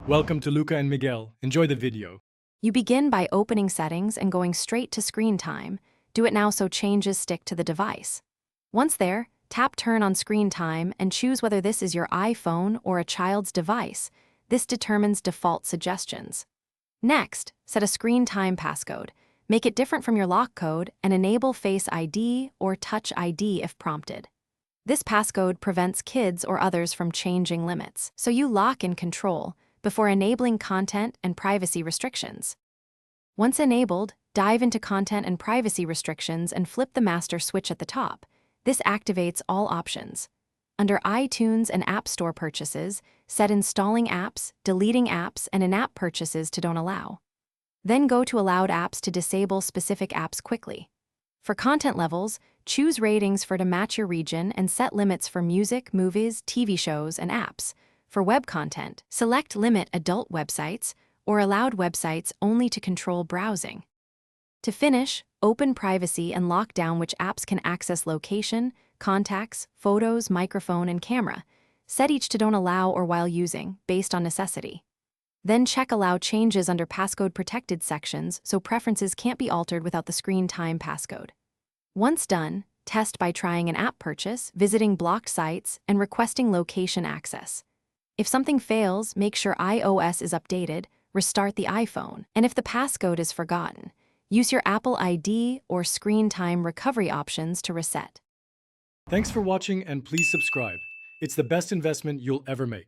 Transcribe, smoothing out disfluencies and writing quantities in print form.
Welcome to Luca and Miguel. Enjoy the video. You begin by opening settings and going straight to screen time. Do it now so changes stick to the device. Once there, tap Turn on Screen Time and choose whether this is your iPhone or a child's device. This determines default suggestions. Next, set a screen time passcode. Make it different from your lock code and enable Face ID or Touch ID if prompted. This passcode prevents kids or others from changing limits, so you lock in control before enabling content and privacy restrictions. Once enabled, dive into content and privacy restrictions and flip the master switch at the top. This activates all options. Under iTunes and App Store purchases, set installing apps, deleting apps, and in-app purchases to don't allow. Then go to allowed apps to disable specific apps quickly. For content levels, choose ratings to match your region and set limits for music, movies, TV shows, and apps. For web content, select Limit Adult Websites or Allowed Websites only to control browsing. To finish, open Privacy and lock down which apps can access location, contacts, photos, microphone, and camera. Set each to don't allow or while using, based on necessity. Then check Allow changes under passcode protected sections so preferences can't be altered without the screen time passcode. Once done, test by trying an app purchase, visiting blocked sites, and requesting location access. If something fails, make sure iOS is updated, restart the iPhone, and if the passcode is forgotten, use your Apple ID or screen time recovery options to reset. Thanks for watching and please subscribe. It's the best investment you'll ever make.